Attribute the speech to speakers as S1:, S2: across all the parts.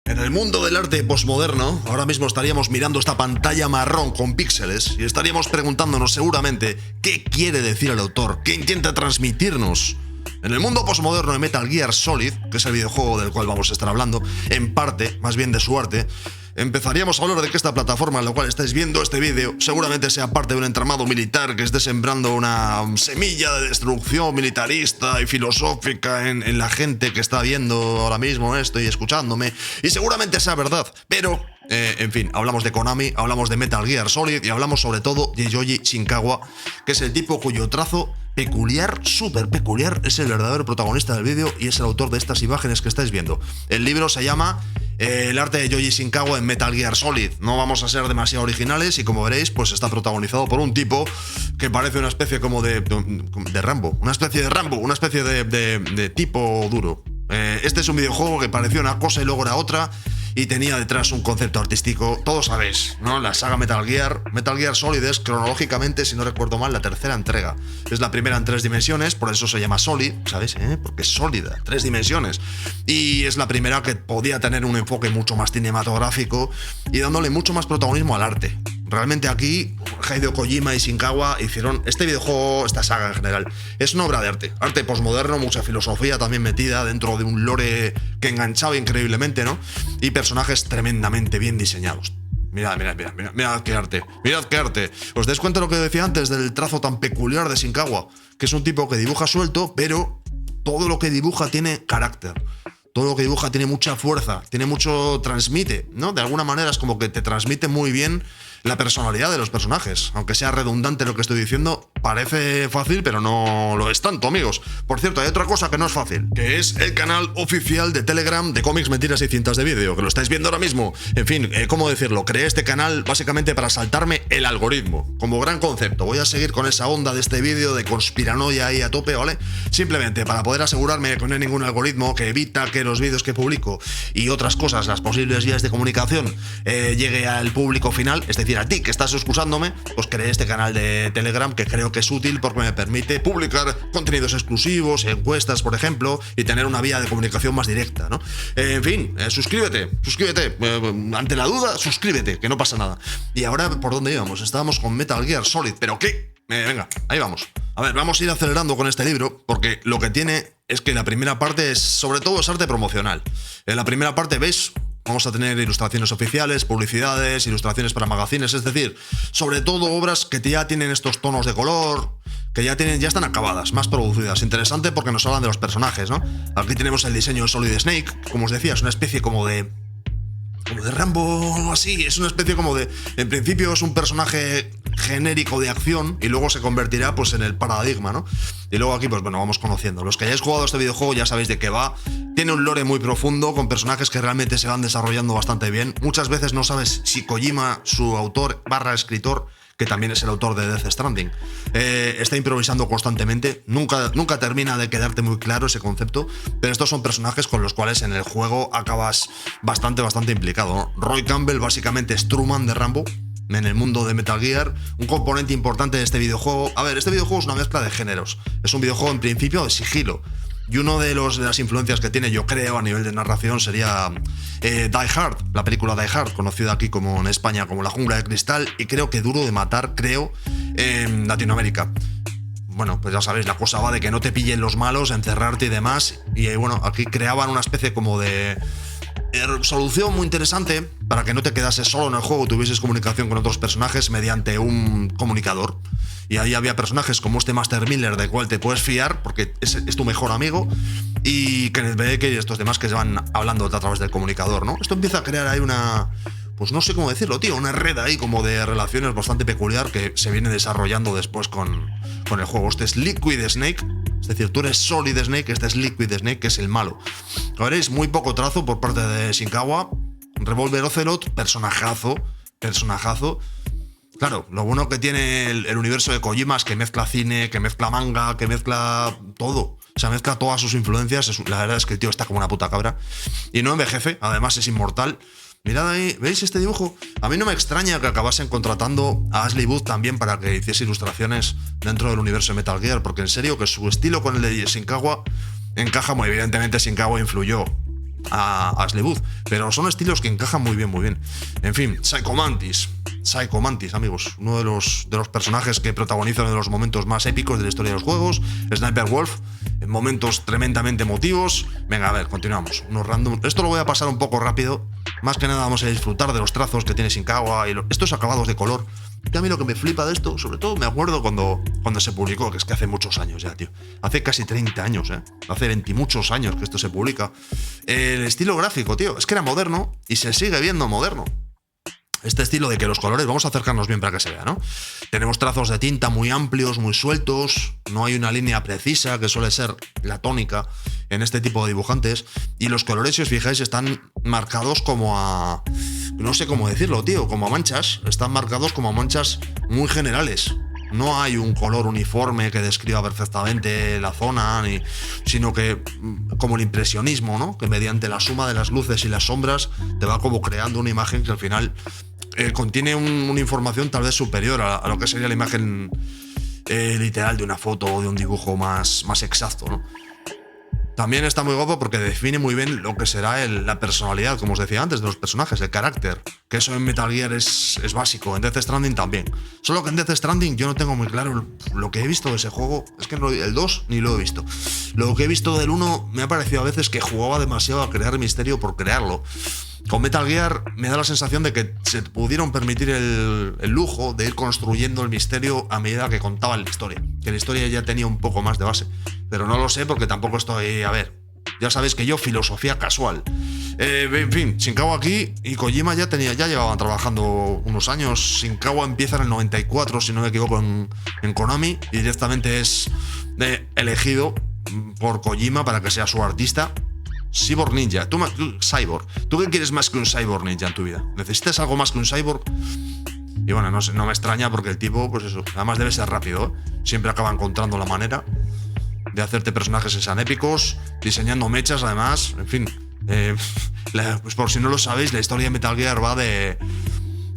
S1: En el mundo del arte posmoderno, ahora mismo estaríamos mirando esta pantalla marrón con píxeles y estaríamos preguntándonos seguramente qué quiere decir el autor, qué intenta transmitirnos. En el mundo posmoderno de Metal Gear Solid, que es el videojuego del cual vamos a estar hablando, en parte, más bien de su arte, empezaríamos a hablar de que esta plataforma en la cual estáis viendo este vídeo seguramente sea parte de un entramado militar que esté sembrando una semilla de destrucción militarista y filosófica en la gente que está viendo ahora mismo esto y escuchándome, y seguramente sea verdad, pero en fin, hablamos de Konami, hablamos de Metal Gear Solid y hablamos sobre todo de Yoji Shinkawa, que es el tipo cuyo trazo peculiar, súper peculiar, es el verdadero protagonista del vídeo y es el autor de estas imágenes que estáis viendo. El libro se llama El arte de Yoji Shinkawa en Metal Gear Solid. No vamos a ser demasiado originales y como veréis, pues está protagonizado por un tipo que parece una especie como de Rambo, una especie de Rambo, una especie de tipo duro. Este es un videojuego que parecía una cosa y luego era otra y tenía detrás un concepto artístico, todos sabéis, ¿no? La saga Metal Gear Solid es cronológicamente, si no recuerdo mal, la tercera entrega. Es la primera en 3 dimensiones, por eso se llama Solid, ¿sabes? Porque es sólida, 3 dimensiones. Y es la primera que podía tener un enfoque mucho más cinematográfico y dándole mucho más protagonismo al arte. Realmente aquí Hideo Kojima y Shinkawa hicieron este videojuego, esta saga en general. Es una obra de arte posmoderno, mucha filosofía también metida dentro de un lore que enganchaba increíblemente, ¿no? Y personajes tremendamente bien diseñados. Mirad qué arte, mirad qué arte. ¿Os dais cuenta de lo que decía antes del trazo tan peculiar de Shinkawa? Que es un tipo que dibuja suelto, pero todo lo que dibuja tiene carácter. Todo lo que dibuja tiene mucha fuerza, tiene mucho, transmite, ¿no? De alguna manera es como que te transmite muy bien la personalidad de los personajes. Aunque sea redundante lo que estoy diciendo, parece fácil, pero no lo es tanto, amigos. Por cierto, hay otra cosa que no es fácil, que es el canal oficial de Telegram de Cómics, Mentiras y Cintas de Vídeo, que lo estáis viendo ahora mismo. En fin, ¿cómo decirlo? Creé este canal básicamente para saltarme el algoritmo, como gran concepto. Voy a seguir con esa onda de este vídeo de conspiranoia ahí a tope, ¿vale? Simplemente para poder asegurarme de que no hay ningún algoritmo que evita que los vídeos que publico y otras cosas, las posibles vías de comunicación, llegue al público final, es decir, a ti que estás escuchándome, pues creé este canal de Telegram que creo que es útil porque me permite publicar contenidos exclusivos, encuestas, por ejemplo, y tener una vía de comunicación más directa, ¿no? En fin, suscríbete, ante la duda, suscríbete, que no pasa nada. Y ahora, ¿por dónde íbamos? Estábamos con Metal Gear Solid, ¿pero qué? Venga, ahí vamos. A ver, vamos a ir acelerando con este libro, porque lo que tiene es que la primera parte es, sobre todo, es arte promocional. En la primera parte, ¿veis? Vamos a tener ilustraciones oficiales, publicidades, ilustraciones para magazines, es decir, sobre todo obras que ya tienen estos tonos de color, que ya están acabadas, más producidas. Interesante porque nos hablan de los personajes, ¿no? Aquí tenemos el diseño de Solid Snake, como os decía, es una especie como de Rambo o algo así, es una especie como de... En principio es un personaje genérico de acción y luego se convertirá pues en el paradigma, ¿no? Y luego aquí pues bueno, vamos conociendo. Los que hayáis jugado este videojuego ya sabéis de qué va. Tiene un lore muy profundo con personajes que realmente se van desarrollando bastante bien. Muchas veces no sabes si Kojima, su autor / escritor, que también es el autor de Death Stranding, está improvisando constantemente. Nunca termina de quedarte muy claro ese concepto, pero estos son personajes con los cuales en el juego acabas bastante implicado, ¿no? Roy Campbell básicamente es Truman de Rambo en el mundo de Metal Gear, un componente importante de este videojuego. A ver, este videojuego es una mezcla de géneros. Es un videojuego en principio de sigilo. Y uno de las influencias que tiene, yo creo, a nivel de narración sería Die Hard, la película Die Hard, conocida aquí como en España como La Jungla de Cristal, y creo que Duro de Matar, en Latinoamérica. Bueno, pues ya sabéis, la cosa va de que no te pillen los malos, encerrarte y demás, y bueno, aquí creaban una especie como de solución muy interesante para que no te quedases solo en el juego, tuvieses comunicación con otros personajes mediante un comunicador. Y ahí había personajes como este Master Miller, del cual te puedes fiar porque es tu mejor amigo, y Kenneth Baker y estos demás que se van hablando a través del comunicador, ¿no? Esto empieza a crear ahí una... pues no sé cómo decirlo, tío, una red ahí como de relaciones bastante peculiar que se viene desarrollando después con el juego. Este es Liquid Snake, es decir, tú eres Solid Snake, este es Liquid Snake, que es el malo. Como veréis, muy poco trazo por parte de Shinkawa. Revolver Ocelot, personajazo. Claro, lo bueno que tiene el universo de Kojima es que mezcla cine, que mezcla manga, que mezcla todo. O sea, mezcla todas sus influencias. La verdad es que el tío está como una puta cabra. Y no envejece, además es inmortal. Mirad ahí, ¿veis este dibujo? A mí no me extraña que acabasen contratando a Ashley Wood también para que hiciese ilustraciones dentro del universo de Metal Gear, porque en serio que su estilo con el de Shinkawa encaja muy evidentemente. Shinkawa influyó a Ashley Booth, pero son estilos que encajan muy bien, muy bien. En fin, Psycho Mantis, amigos, uno de los personajes que protagoniza uno de los momentos más épicos de la historia de los juegos. Sniper Wolf, en momentos tremendamente emotivos. Venga, a ver, continuamos. Unos random. Esto lo voy a pasar un poco rápido. Más que nada vamos a disfrutar de los trazos que tiene Shinkawa y estos acabados de color. Que a mí lo que me flipa de esto, sobre todo me acuerdo cuando se publicó, que es que hace muchos años ya, tío. Hace casi 30 años, Hace 20 y muchos años que esto se publica. El estilo gráfico, tío, es que era moderno y se sigue viendo moderno. Este estilo de que los colores, vamos a acercarnos bien para que se vea, ¿no? Tenemos trazos de tinta muy amplios, muy sueltos, no hay una línea precisa, que suele ser la tónica en este tipo de dibujantes, y los colores, si os fijáis, están marcados como a... no sé cómo decirlo, tío, como a manchas, están marcados como a manchas muy generales. No hay un color uniforme que describa perfectamente la zona, sino que, como el impresionismo, ¿no? Que mediante la suma de las luces y las sombras te va como creando una imagen que al final contiene una información tal vez superior a lo que sería la imagen literal de una foto o de un dibujo más exacto, ¿no? También está muy guapo porque define muy bien lo que será la personalidad, como os decía antes, de los personajes, el carácter. Que eso en Metal Gear es básico, en Death Stranding también. Solo que en Death Stranding yo no tengo muy claro lo que he visto de ese juego. Es que el 2 ni lo he visto. Lo que he visto del 1 me ha parecido a veces que jugaba demasiado a crear misterio por crearlo. Con Metal Gear me da la sensación de que se pudieron permitir el lujo de ir construyendo el misterio a medida que contaban la historia. Que la historia ya tenía un poco más de base. Pero no lo sé porque tampoco estoy... A ver, ya sabéis que yo filosofía casual. En fin, Shinkawa aquí y Kojima ya llevaban trabajando unos años. Shinkawa empieza en el 94, si no me equivoco, en Konami. Y directamente es elegido por Kojima para que sea su artista. Cyborg Ninja, Cyborg. ¿Tú qué quieres más que un Cyborg Ninja en tu vida? ¿Necesitas algo más que un Cyborg? Y bueno, no me extraña porque el tipo, pues eso, además debe ser rápido, siempre acaba encontrando la manera de hacerte personajes que sean épicos, diseñando mechas además, en fin. Pues por si no lo sabéis, la historia de Metal Gear va de...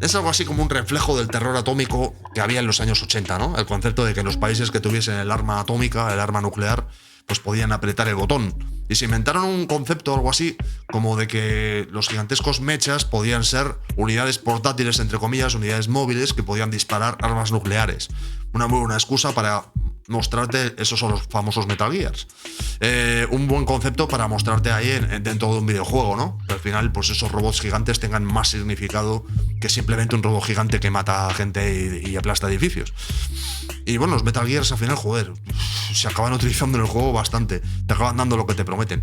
S1: Es algo así como un reflejo del terror atómico que había en los años 80, ¿no? El concepto de que los países que tuviesen el arma atómica, el arma nuclear, pues podían apretar el botón. Y se inventaron un concepto, algo así, como de que los gigantescos mechas podían ser unidades portátiles, entre comillas, unidades móviles que podían disparar armas nucleares. Una muy buena excusa para mostrarte, esos son los famosos Metal Gears. Un buen concepto para mostrarte ahí dentro de un videojuego, ¿no? Que al final, pues esos robots gigantes tengan más significado que simplemente un robot gigante que mata a gente y aplasta edificios. Y bueno, los Metal Gears al final, joder, se acaban utilizando en el juego bastante. Te acaban dando lo que te prometen.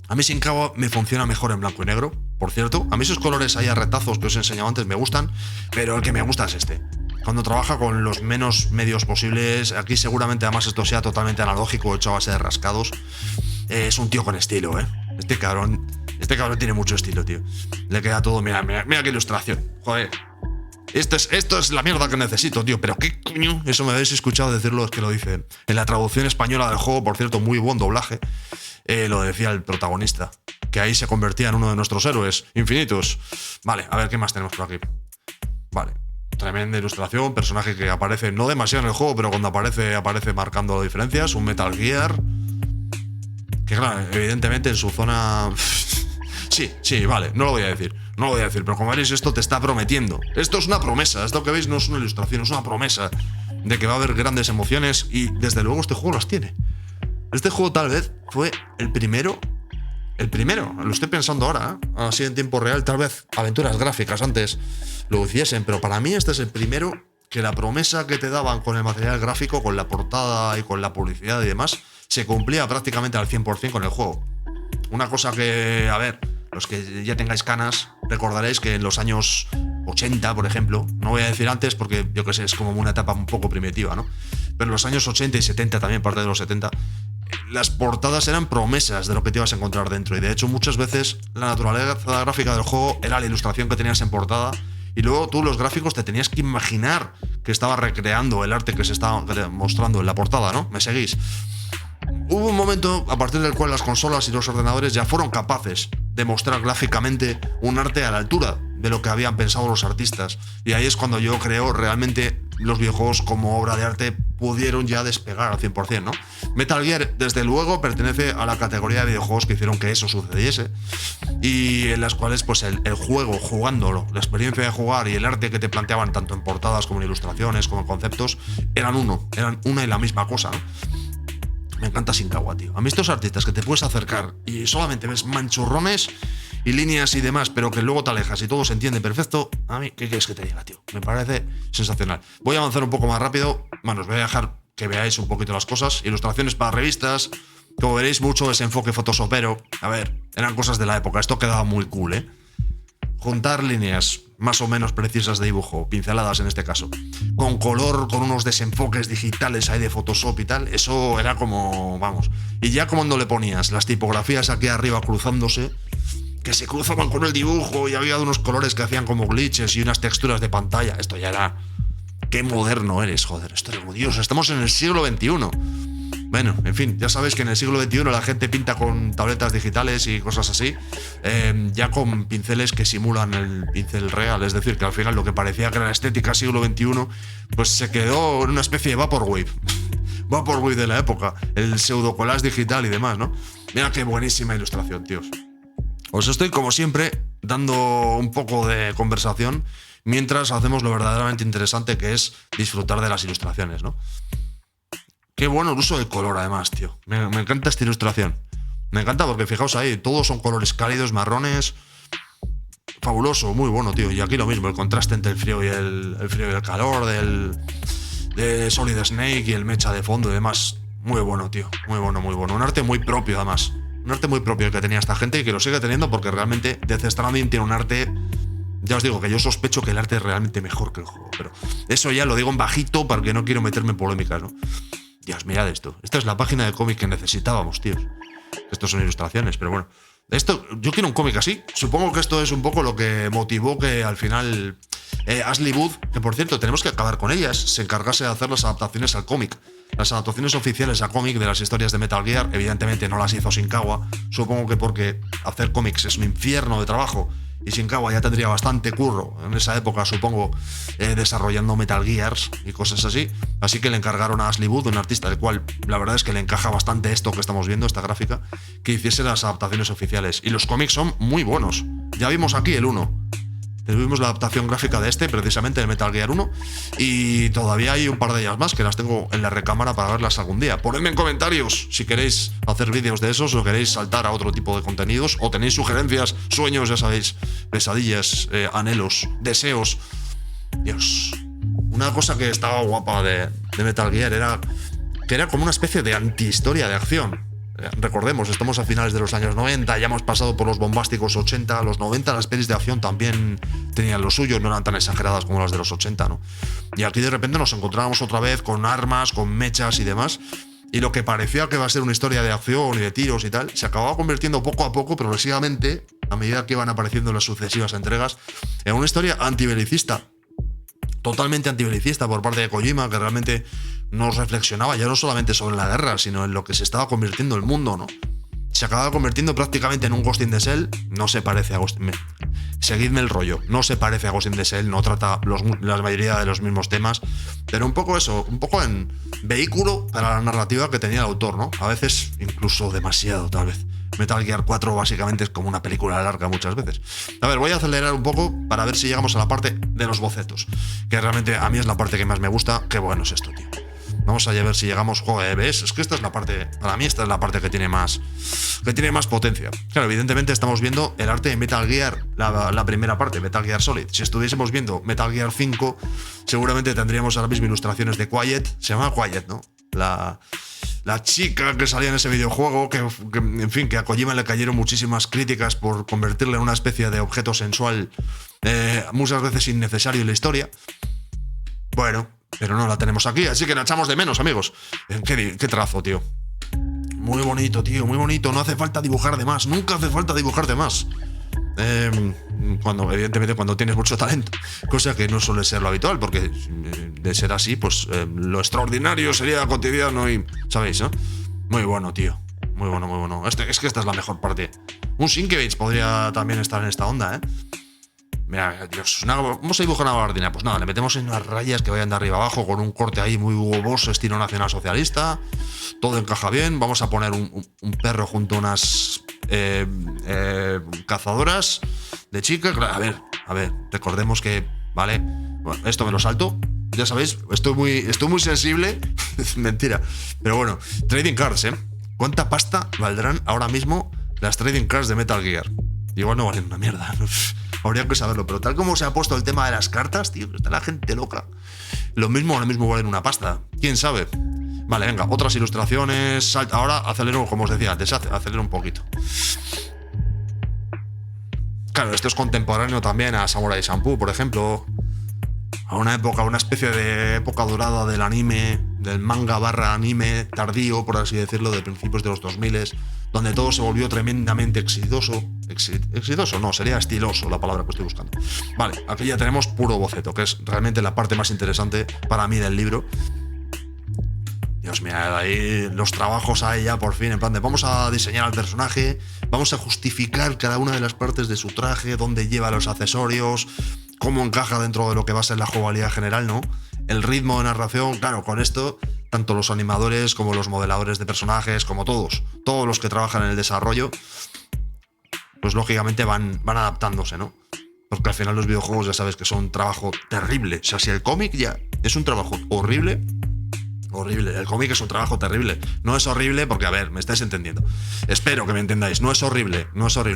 S1: A mí Shinkawa me funciona mejor en blanco y negro, por cierto. A mí esos colores ahí a retazos que os he enseñado antes me gustan, pero el que me gusta es este. Cuando trabaja con los menos medios posibles, aquí seguramente además esto sea totalmente analógico, hecho a base de rascados. Es un tío con estilo, ¿eh? Este cabrón tiene mucho estilo, tío. Le queda todo, mira qué ilustración. Joder. Esto es la mierda que necesito, tío. Pero qué coño. Eso me habéis escuchado decirlo, es que lo dicen. En la traducción española del juego, por cierto, muy buen doblaje. Lo decía el protagonista. Que ahí se convertía en uno de nuestros héroes infinitos. Vale, a ver qué más tenemos por aquí. Vale. Tremenda ilustración, personaje que aparece no demasiado en el juego, pero cuando aparece marcando diferencias. Un Metal Gear. Que claro, evidentemente en su zona... Sí, vale, no lo voy a decir, pero como veréis esto te está prometiendo. Esto es una promesa, esto que veis no es una ilustración, es una promesa de que va a haber grandes emociones y desde luego este juego las tiene. Este juego tal vez fue el primero, lo estoy pensando ahora, así en tiempo real, tal vez aventuras gráficas antes lo hiciesen, pero para mí este es el primero que la promesa que te daban con el material gráfico, con la portada y con la publicidad y demás, se cumplía prácticamente al 100% con el juego. Una cosa que, a ver, los que ya tengáis canas, recordaréis que en los años 80, por ejemplo, no voy a decir antes porque yo que sé, es como una etapa un poco primitiva, ¿no? Pero en los años 80 y 70, también parte de los 70, las portadas eran promesas de lo que te ibas a encontrar dentro. Y de hecho, muchas veces la naturaleza gráfica del juego era la ilustración que tenías en portada. Y luego tú los gráficos te tenías que imaginar que estaba recreando el arte que se estaba mostrando en la portada, ¿no? ¿Me seguís? Hubo un momento a partir del cual las consolas y los ordenadores ya fueron capaces de mostrar gráficamente un arte a la altura de lo que habían pensado los artistas. Y ahí es cuando yo creo realmente los videojuegos como obra de arte pudieron ya despegar al 100%, ¿no? Metal Gear, desde luego, pertenece a la categoría de videojuegos que hicieron que eso sucediese y en las cuales pues el juego, jugándolo, la experiencia de jugar y el arte que te planteaban tanto en portadas como en ilustraciones, como en conceptos, eran una y la misma cosa, ¿no? Me encanta Shinkawa, tío. A mí estos artistas que te puedes acercar y solamente ves manchurrones y líneas y demás, pero que luego te alejas y todo se entiende perfecto, a mí, ¿qué quieres que te diga, tío? Me parece sensacional. Voy a avanzar un poco más rápido. Bueno, os voy a dejar que veáis un poquito las cosas. Ilustraciones para revistas. Como veréis, mucho desenfoque photoshopero. A ver, eran cosas de la época. Esto quedaba muy cool, ¿eh? Juntar líneas más o menos precisas de dibujo, pinceladas en este caso, con color, con unos desenfoques digitales ahí de Photoshop y tal, eso era como, vamos. Y ya cuando le ponías las tipografías aquí arriba cruzándose, que se cruzaban con el dibujo y había unos colores que hacían como glitches y unas texturas de pantalla, esto ya era... ¡Qué moderno eres, joder! Esto es muy Dios, estamos en el siglo XXI. Bueno, en fin, ya sabéis que en el siglo XXI la gente pinta con tabletas digitales y cosas así, ya con pinceles que simulan el pincel real, es decir, que al final lo que parecía que era la estética siglo XXI, pues se quedó en una especie de Vaporwave. Vaporwave de la época, el pseudo collage digital y demás, ¿no? Mira qué buenísima ilustración, tíos. Os estoy, como siempre, dando un poco de conversación mientras hacemos lo verdaderamente interesante, que es disfrutar de las ilustraciones, ¿no? Qué bueno el uso del color, además, tío. Me encanta esta ilustración. Me encanta porque, fijaos ahí, todos son colores cálidos, marrones. Fabuloso, muy bueno, tío. Y aquí lo mismo, el contraste entre el frío y el calor, de Solid Snake y el mecha de fondo y demás. Muy bueno, tío. Muy bueno, muy bueno. Un arte muy propio, además. Un arte muy propio que tenía esta gente y que lo sigue teniendo porque realmente Death Stranding tiene un arte... Ya os digo que yo sospecho que el arte es realmente mejor que el juego, pero eso ya lo digo en bajito porque no quiero meterme en polémicas, ¿no? Dios, mirad esto. Esta es la página de cómic que necesitábamos, tíos. Estos son ilustraciones, pero bueno. Esto, yo quiero un cómic así. Supongo que esto es un poco lo que motivó que al final Ashley Wood, que por cierto tenemos que acabar con ellas, se encargase de hacer las adaptaciones al cómic. Las adaptaciones oficiales a cómic de las historias de Metal Gear, evidentemente no las hizo Shinkawa. Supongo que porque hacer cómics es un infierno de trabajo. Y Shinkawa ya tendría bastante curro en esa época, supongo, desarrollando Metal Gears y cosas así. Así que le encargaron a Ashley Wood, un artista del cual la verdad es que le encaja bastante esto que estamos viendo, esta gráfica, que hiciese las adaptaciones oficiales. Y los cómics son muy buenos. Ya vimos aquí el 1. Tuvimos la adaptación gráfica de este, precisamente de Metal Gear 1, y todavía hay un par de ellas más que las tengo en la recámara para verlas algún día. Ponedme en comentarios si queréis hacer vídeos de esos o queréis saltar a otro tipo de contenidos o tenéis sugerencias, sueños, ya sabéis, pesadillas, anhelos, deseos. Dios. Una cosa que estaba guapa de Metal Gear era que era como una especie de antihistoria de acción. Recordemos, estamos a finales de los años 90, ya hemos pasado por los bombásticos 80, los 90 las pelis de acción también tenían lo suyo, no eran tan exageradas como las de los 80, ¿no? Y aquí de repente nos encontrábamos otra vez con armas, con mechas y demás, y lo que parecía que iba a ser una historia de acción y de tiros y tal, se acababa convirtiendo poco a poco, progresivamente, a medida que iban apareciendo las sucesivas entregas, en una historia antibelicista. Totalmente antibelicista por parte de Kojima, que realmente nos reflexionaba ya no solamente sobre la guerra, sino en lo que se estaba convirtiendo el mundo, ¿no? Se acababa convirtiendo prácticamente en un Ghost in the Shell. No se parece a Ghost in the Shell. Seguidme el rollo. No se parece a Ghost in the Shell, no trata la mayoría de los mismos temas, pero un poco eso, un poco en vehículo para la narrativa que tenía el autor, ¿no? A veces incluso demasiado, tal vez. Metal Gear 4 básicamente es como una película larga muchas veces. A ver, voy a acelerar un poco para ver si llegamos a la parte de los bocetos, que realmente a mí es la parte que más me gusta. Qué bueno es esto, tío. Vamos a ver si llegamos. Joder, ¿ves? Es que esta es la parte, para mí esta es la parte que tiene más potencia. Claro, evidentemente estamos viendo el arte de Metal Gear, la primera parte, Metal Gear Solid. Si estuviésemos viendo Metal Gear 5, seguramente tendríamos ahora mismo ilustraciones de Quiet. Se llama Quiet, ¿no? La chica que salía en ese videojuego, que en fin, que a Kojima le cayeron muchísimas críticas por convertirle en una especie de objeto sensual, muchas veces innecesario en la historia. Bueno, pero no la tenemos aquí, así que la echamos de menos, amigos. Qué trazo, tío. Muy bonito, tío, muy bonito. No hace falta dibujar de más, nunca hace falta dibujar de más. Evidentemente cuando tienes mucho talento, cosa que no suele ser lo habitual, porque de ser así, pues lo extraordinario sería cotidiano y, ¿sabéis, no? Muy bueno, tío. Muy bueno, muy bueno. Es que esta es la mejor parte. Un Sienkiewicz podría también estar en esta onda, ¿eh? Mira, Dios, vamos a dibujar una gabardina. Pues nada, le metemos en unas rayas que vayan de arriba abajo con un corte ahí muy hugoso, estilo nacionalsocialista. Todo encaja bien. Vamos a poner un perro junto a unas cazadoras de chicas. A ver, recordemos que, vale, bueno, esto me lo salto. Ya sabéis, estoy muy sensible. Mentira. Pero bueno, trading cards, ¿eh? ¿Cuánta pasta valdrán ahora mismo las trading cards de Metal Gear? Igual no valen una mierda. Habría que saberlo. Pero tal como se ha puesto el tema de las cartas, tío, está la gente loca. Lo mismo ahora mismo valen una pasta. ¿Quién sabe? Vale, venga, otras ilustraciones. Ahora acelero, como os decía antes, acelero un poquito. Claro, esto es contemporáneo también a Samurai Champloo, por ejemplo. A una época, una especie de época dorada del anime, del manga / anime tardío, por así decirlo, de principios de los 2000, donde todo se volvió tremendamente exitoso. Exitoso, no, sería estiloso la palabra que estoy buscando. Vale, aquí ya tenemos puro boceto, que es realmente la parte más interesante para mí del libro. Dios mío, ahí los trabajos ahí ya por fin, en plan de vamos a diseñar al personaje, vamos a justificar cada una de las partes de su traje, dónde lleva los accesorios, cómo encaja dentro de lo que va a ser la jugabilidad general, ¿no? El ritmo de narración, claro, con esto, tanto los animadores como los modeladores de personajes, como todos los que trabajan en el desarrollo, pues lógicamente van adaptándose, ¿no? Porque al final los videojuegos ya sabes que son un trabajo terrible. O sea, si el cómic ya es un trabajo horrible, el cómic es un trabajo terrible. No es horrible porque, a ver, me estáis entendiendo. Espero que me entendáis. No es horrible.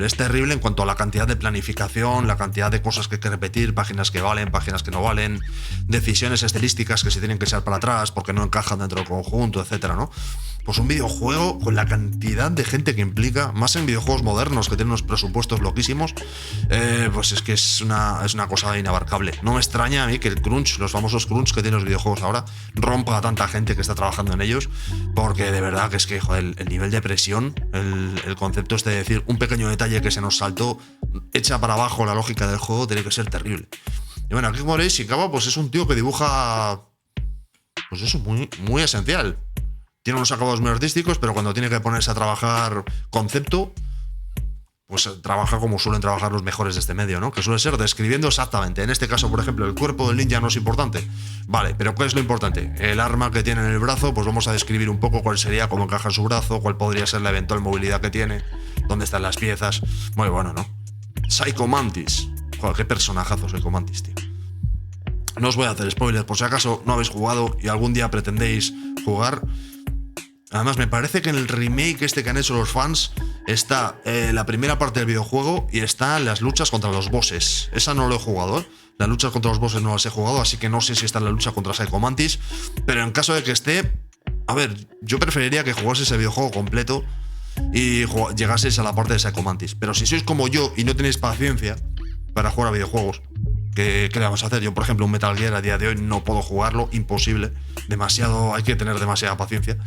S1: Es terrible en cuanto a la cantidad de planificación, la cantidad de cosas que hay que repetir, páginas que valen, páginas que no valen, decisiones estilísticas que se tienen que echar para atrás porque no encajan dentro del conjunto, etcétera, ¿no? Pues un videojuego con la cantidad de gente que implica, más en videojuegos modernos que tienen unos presupuestos loquísimos, pues es que es una cosa inabarcable. No me extraña a mí que el crunch, los famosos crunch que tienen los videojuegos ahora, rompa a tanta gente que está trabajando en ellos, porque de verdad que es que, joder, el nivel de presión, el concepto este de decir un pequeño detalle que se nos saltó, echa para abajo la lógica del juego, tiene que ser terrible. Y bueno, aquí como veréis, Ishikawa pues es un tío que dibuja, pues eso, muy esencial. Tiene unos acabados muy artísticos, pero cuando tiene que ponerse a trabajar concepto, pues trabaja como suelen trabajar los mejores de este medio, ¿no? Que suele ser describiendo exactamente. En este caso, por ejemplo, el cuerpo del ninja no es importante. Vale, pero ¿qué es lo importante? El arma que tiene en el brazo, pues vamos a describir un poco cuál sería, cómo encaja en su brazo, cuál podría ser la eventual movilidad que tiene, dónde están las piezas. Muy bueno, ¿no? Psycho Mantis. Joder, qué personajazo Psycho Mantis, tío. No os voy a hacer spoilers, por si acaso no habéis jugado y algún día pretendéis jugar. Además, me parece que en el remake este que han hecho los fans está la primera parte del videojuego y están las luchas contra los bosses. Esa no lo he jugado, ¿eh? Las luchas contra los bosses no las he jugado, así que no sé si está en la lucha contra Psycho Mantis. Pero en caso de que esté, a ver, yo preferiría que jugaseis ese videojuego completo y llegaseis a la parte de Psycho Mantis. Pero si sois como yo y no tenéis paciencia para jugar a videojuegos, ¿qué le vamos a hacer? Yo, por ejemplo, un Metal Gear a día de hoy no puedo jugarlo, imposible. Hay que tener demasiada paciencia.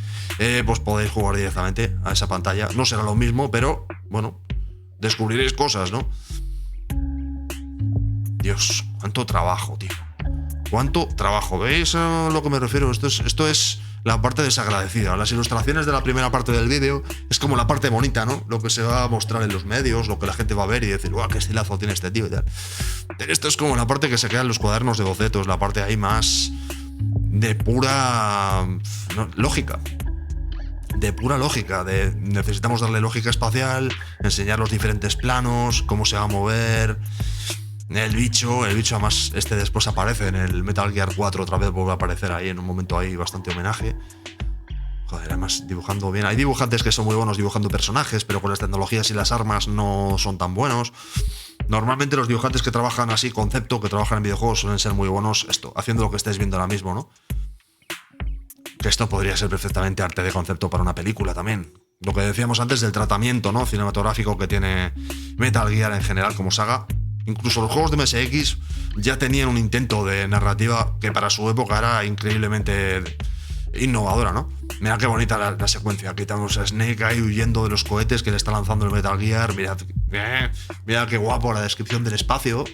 S1: Pues podéis jugar directamente a esa pantalla. No será lo mismo, pero bueno, descubriréis cosas, ¿no? Dios, cuánto trabajo, tío. Cuánto trabajo. ¿Veis a lo que me refiero? Esto es la parte desagradecida. Las ilustraciones de la primera parte del vídeo es como la parte bonita, ¿no? Lo que se va a mostrar en los medios, lo que la gente va a ver y decir, ¡guau, qué estilazo tiene este tío! Y tal. Esto es como la parte que se queda en los cuadernos de bocetos, la parte ahí más de pura lógica. De pura lógica. Necesitamos darle lógica espacial, enseñar los diferentes planos, cómo se va a mover. El bicho además después aparece en el Metal Gear 4, otra vez vuelve a aparecer ahí en un momento ahí bastante homenaje. Joder, además dibujando bien. Hay dibujantes que son muy buenos dibujando personajes, pero con las tecnologías y las armas no son tan buenos. Normalmente los dibujantes que trabajan así, concepto, que trabajan en videojuegos, suelen ser muy buenos haciendo lo que estáis viendo ahora mismo, ¿no? Que esto podría ser perfectamente arte de concepto para una película también. Lo que decíamos antes del tratamiento, ¿no?, cinematográfico que tiene Metal Gear en general como saga. Incluso los juegos de MSX ya tenían un intento de narrativa que para su época era increíblemente innovadora, ¿no? Mira qué bonita la secuencia. Aquí tenemos a Snake ahí huyendo de los cohetes que le está lanzando el Metal Gear. Mirad qué guapo la descripción del espacio.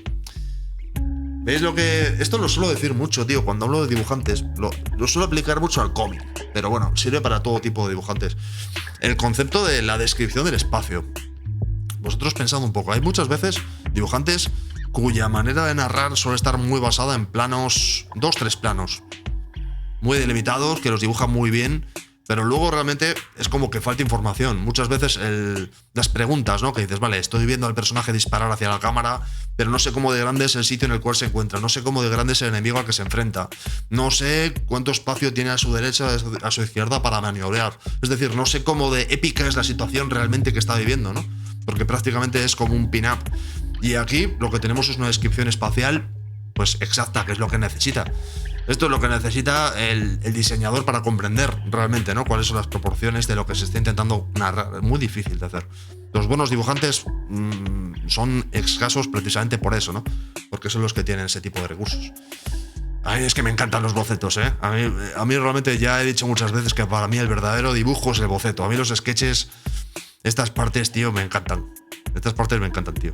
S1: ¿Veis lo que...? Esto lo suelo decir mucho, tío. Cuando hablo de dibujantes, lo suelo aplicar mucho al cómic. Pero bueno, sirve para todo tipo de dibujantes. El concepto de la descripción del espacio. Vosotros pensad un poco. Hay muchas veces dibujantes cuya manera de narrar suele estar muy basada en planos, 2-3 planos, muy delimitados, que los dibujan muy bien, pero luego realmente es como que falta información. Muchas veces las preguntas, ¿no? Que dices, vale, estoy viendo al personaje disparar hacia la cámara, pero no sé cómo de grande es el sitio en el cual se encuentra, no sé cómo de grande es el enemigo al que se enfrenta, no sé cuánto espacio tiene a su derecha, a su izquierda para maniobrar. Es decir, no sé cómo de épica es la situación realmente que está viviendo, ¿no? Porque prácticamente es como un pin-up. Y aquí lo que tenemos es una descripción espacial, pues exacta, que es lo que necesita. Esto es lo que necesita el diseñador para comprender realmente, ¿no? Cuáles son las proporciones de lo que se está intentando narrar. Es muy difícil de hacer. Los buenos dibujantes son escasos precisamente por eso, ¿no? Porque son los que tienen ese tipo de recursos. A mí es que me encantan los bocetos, ¿eh? A mí realmente ya he dicho muchas veces que para mí el verdadero dibujo es el boceto. A mí los sketches, estas partes, tío, me encantan. Estas partes me encantan, tío.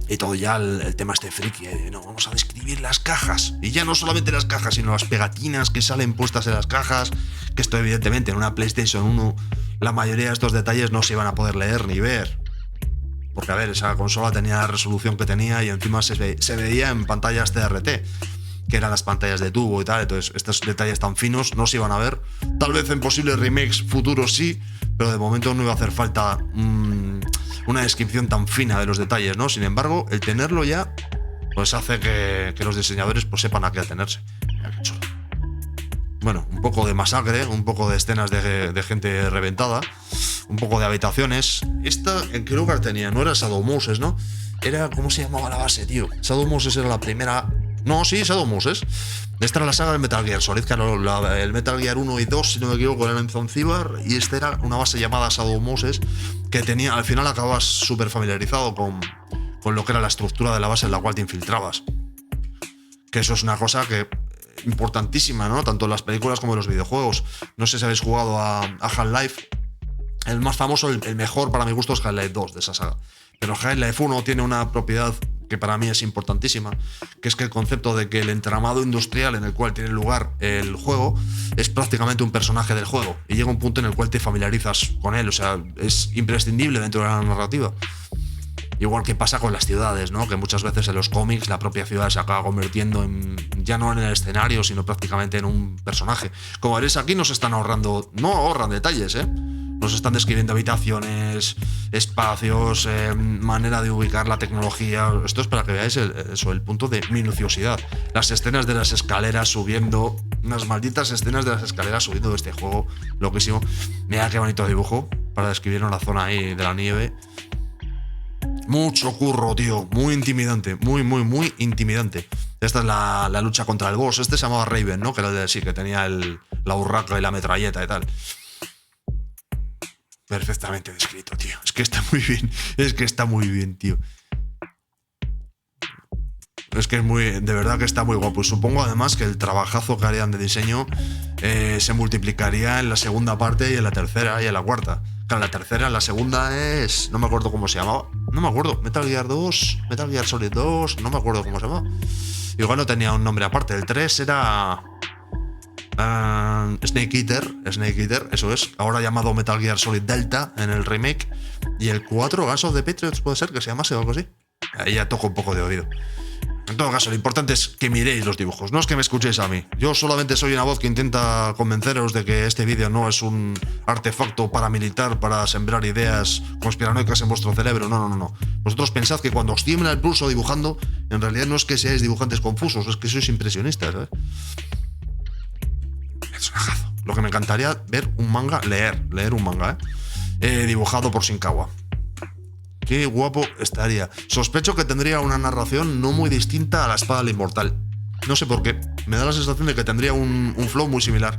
S1: Y todo ya el tema este friki, no, vamos a describir las cajas. Y ya no solamente las cajas, sino las pegatinas que salen puestas en las cajas. Que esto evidentemente en una PlayStation 1 la mayoría de estos detalles no se iban a poder leer ni ver. Porque a ver, esa consola tenía la resolución que tenía y encima se veía en pantallas TRT, que eran las pantallas de tubo y tal. Entonces estos detalles tan finos no se iban a ver. Tal vez en posibles remakes futuros sí, pero de momento no iba a hacer falta una descripción tan fina de los detalles, ¿no? Sin embargo, el tenerlo ya, pues hace que los diseñadores pues sepan a qué atenerse. Mira qué chulo. Bueno, un poco de masacre, un poco de escenas de gente reventada, un poco de habitaciones. Esta, ¿en qué lugar tenía? No era Shadow Moses, ¿no? Era, ¿cómo se llamaba la base, tío? Shadow Moses era la primera... No, sí, Shadow Moses. Esta era la saga del Metal Gear Solid, que el Metal Gear 1 y 2, si no me equivoco, eran en Zanzíbar, y esta era una base llamada Shadow Moses, que tenía, al final acababas súper familiarizado con lo que era la estructura de la base en la cual te infiltrabas. Que eso es una cosa que importantísima, ¿no? Tanto en las películas como en los videojuegos. No sé si habéis jugado a Half-Life. El más famoso, el mejor para mi gusto es Half-Life 2 de esa saga. Pero Half-Life 1 tiene una propiedad que para mí es importantísima, que es que el concepto de que el entramado industrial en el cual tiene lugar el juego es prácticamente un personaje del juego y llega un punto en el cual te familiarizas con él, o sea, es imprescindible dentro de la narrativa. Igual que pasa con las ciudades, ¿no? Que muchas veces en los cómics la propia ciudad se acaba convirtiendo ya no en el escenario, sino prácticamente en un personaje. Como veréis, aquí nos están ahorrando, no ahorran detalles, ¿eh? Nos están describiendo habitaciones, espacios, manera de ubicar la tecnología. Esto es para que veáis el punto de minuciosidad. Las escenas de las escaleras subiendo, unas malditas escenas de las escaleras subiendo de este juego, loquísimo. Mira qué bonito dibujo para describir una zona ahí de la nieve. Mucho curro, tío, muy intimidante, muy intimidante. Esta es la lucha contra el boss. Este se llamaba Raven, ¿no? Que era el de sí, que tenía la urraca y la metralleta y tal. Perfectamente descrito, tío. Es que está muy bien, tío. Es que de verdad que está muy guapo. Y supongo además que el trabajazo que harían de diseño se multiplicaría en la segunda parte y en la tercera y en la cuarta. Claro, la tercera, la segunda es... No me acuerdo cómo se llamaba. No me acuerdo. Metal Gear 2, Metal Gear Solid 2, no me acuerdo cómo se llamaba. Igual no tenía un nombre aparte. El 3 era... Snake Eater, eso es. Ahora llamado Metal Gear Solid Delta en el remake. Y el 4, Guns of the Patriots, puede ser que se llamase o algo así. Ahí ya toco un poco de oído. En todo caso, lo importante es que miréis los dibujos, no es que me escuchéis a mí. Yo solamente soy una voz que intenta convenceros de que este vídeo no es un artefacto paramilitar para sembrar ideas conspiranoicas en vuestro cerebro. No. Vosotros pensad que cuando os tiembla el pulso dibujando, en realidad no es que seáis dibujantes confusos, es que sois impresionistas, ¿sabes? Personajazo. Lo que me encantaría ver un manga, leer un manga, dibujado por Shinkawa. Qué guapo estaría. Sospecho que tendría una narración no muy distinta a La Espada del Inmortal. No sé por qué. Me da la sensación de que tendría un flow muy similar.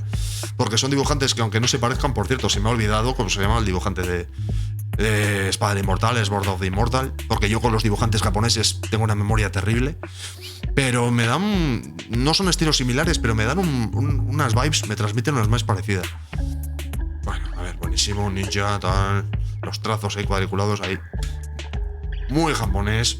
S1: Porque son dibujantes que, aunque no se parezcan, por cierto, se me ha olvidado cómo se llama el dibujante de Espada del Inmortal, Sword of the Immortal. Porque yo con los dibujantes japoneses tengo una memoria terrible. Pero me dan... No son estilos similares, pero me dan unas vibes, me transmiten unas más parecidas. Bueno, a ver, buenísimo, ninja, tal... Los trazos ahí cuadriculados ahí. Muy japonés.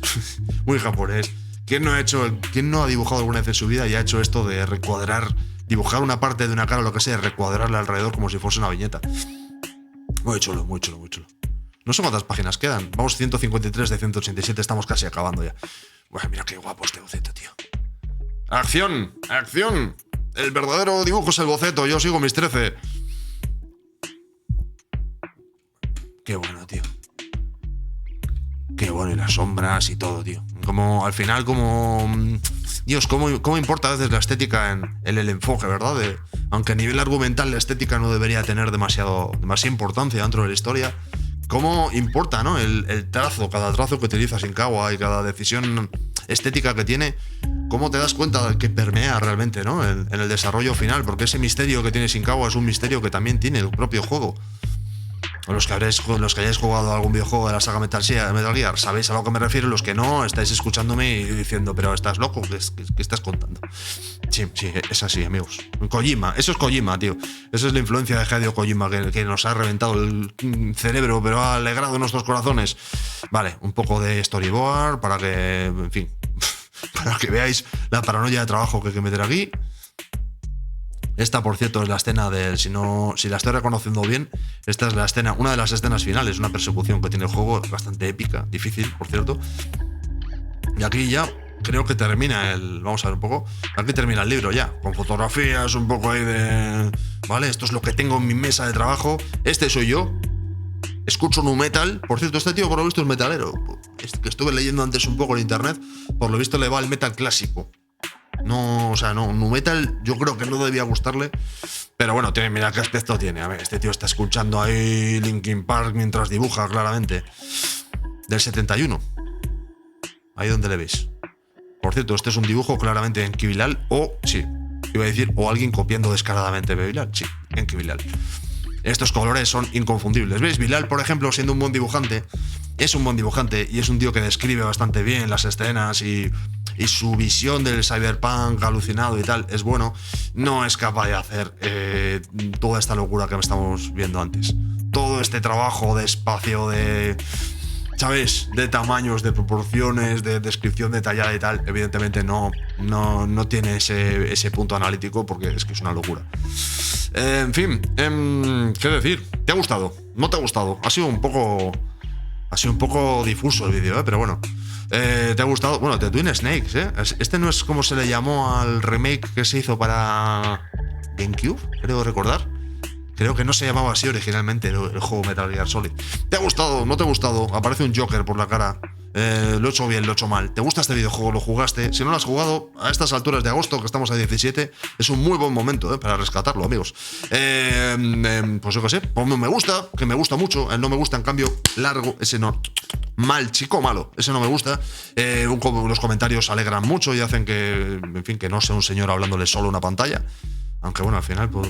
S1: Muy japonés. ¿Quién no ha dibujado alguna vez en su vida y ha hecho esto de recuadrar, dibujar una parte de una cara o lo que sea, recuadrarla alrededor como si fuese una viñeta? Muy chulo. No sé cuántas páginas quedan. Vamos 153 de 187, estamos casi acabando ya. Bueno, mira qué guapo este boceto, tío. ¡Acción! ¡Acción! El verdadero dibujo es el boceto, yo sigo mis 13. Qué bueno, tío. Qué bueno, y las sombras y todo, tío. Como, al final, como... Dios, cómo importa a veces la estética en el enfoque, ¿verdad? Aunque a nivel argumental la estética no debería tener demasiada importancia dentro de la historia. Cómo importa, ¿no? El trazo, cada trazo que utiliza Shinkawa y cada decisión estética que tiene, cómo te das cuenta de que permea realmente, ¿no? En el desarrollo final, porque ese misterio que tiene Shinkawa es un misterio que también tiene el propio juego. Los que hayáis jugado algún videojuego de la saga Metal Gear, sabéis a lo que me refiero. Los que no, estáis escuchándome y diciendo, pero ¿estás loco? ¿Qué estás contando? Sí, es así, amigos. Kojima, eso es Kojima, tío. Esa es la influencia de Hideo Kojima que nos ha reventado el cerebro, pero ha alegrado nuestros corazones. Vale, un poco de storyboard para que, en fin, para que veáis la paranoia de trabajo que hay que meter aquí. Esta, por cierto, es la escena del... Si la estoy reconociendo bien, esta es la escena, una de las escenas finales, una persecución que tiene el juego, bastante épica, difícil, por cierto. Y aquí ya creo que termina vamos a ver un poco. Aquí termina el libro ya, con fotografías, un poco ahí de... Vale, esto es lo que tengo en mi mesa de trabajo. Este soy yo. Escucho nu metal. Por cierto, este tío por lo visto es metalero. Que estuve leyendo antes un poco en internet. Por lo visto le va el metal clásico. No, o sea, no, nu metal yo creo que no debía gustarle, pero bueno, mira qué aspecto tiene. A ver, este tío está escuchando ahí Linkin Park mientras dibuja, claramente. Del 71. Ahí donde le veis. Por cierto, este es un dibujo claramente en Kibilal, iba a decir, o alguien copiando descaradamente de Bilal. Sí, en Kibilal. Estos colores son inconfundibles. ¿Veis? Bilal, por ejemplo, siendo un buen dibujante, es un buen dibujante y es un tío que describe bastante bien las escenas y su visión del cyberpunk alucinado y tal es bueno. No es capaz de hacer toda esta locura que estamos viendo antes. Todo este trabajo de espacio, de... ¿Sabes? De tamaños, de proporciones, de descripción detallada y tal, evidentemente no tiene ese punto analítico porque es que es una locura. En fin, ¿qué decir? ¿Te ha gustado? ¿No te ha gustado? Ha sido un poco difuso el vídeo, pero bueno. ¿Te ha gustado? Bueno, The Twin Snakes, ¿eh? Este no es como se le llamó al remake que se hizo para GameCube, creo recordar. Creo que no se llamaba así originalmente el juego Metal Gear Solid. ¿Te ha gustado? ¿No te ha gustado? Aparece un Joker por la cara. Lo he hecho bien, lo he hecho mal. ¿Te gusta este videojuego? ¿Lo jugaste? Si no lo has jugado, a estas alturas de agosto, que estamos a 17, es un muy buen momento para rescatarlo, amigos. Pues yo qué sé, ponme un me gusta, que me gusta mucho. El no me gusta, en cambio, largo, ese no. Mal, chico, malo. Ese no me gusta. Los comentarios alegran mucho y hacen que, en fin, que no sea un señor hablándole solo a una pantalla. Aunque bueno, al final pues,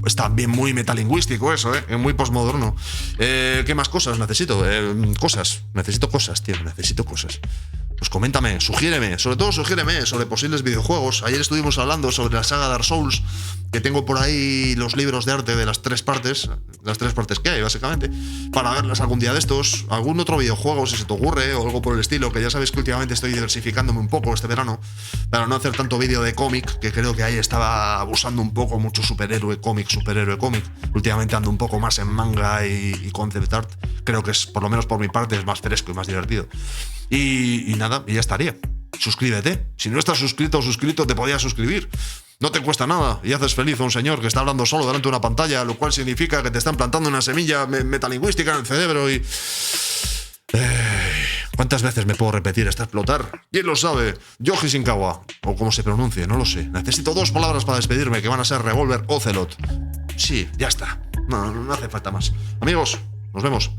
S1: es también muy metalingüístico eso, ¿eh? Muy postmoderno. ¿Qué más cosas necesito? Necesito cosas, tío. Necesito cosas. Pues coméntame, sugiéreme. Sobre todo sugiéreme sobre posibles videojuegos. Ayer estuvimos hablando sobre la saga Dark Souls, que tengo por ahí los libros de arte de las tres partes que hay, básicamente, para verlas algún día de estos. Algún otro videojuego, si se te ocurre, o algo por el estilo, que ya sabéis que últimamente estoy diversificándome un poco este verano, para no hacer tanto vídeo de cómic, que creo que ahí estaba abusando un poco mucho superhéroe cómic. Últimamente ando un poco más en manga y concept art. Creo que es, por lo menos por mi parte, es más fresco y más divertido. Y nada, y ya estaría. Suscríbete. Si no estás suscrito o suscrito, te podías suscribir. No te cuesta nada y haces feliz a un señor que está hablando solo delante de una pantalla, lo cual significa que te están plantando una semilla metalingüística en el cerebro y... ¿Cuántas veces me puedo repetir hasta explotar? ¿Quién lo sabe? Yoji Shinkawa, o como se pronuncie, no lo sé. Necesito 2 palabras para despedirme, que van a ser Revolver Ocelot. Sí, ya está. No hace falta más. Amigos, nos vemos.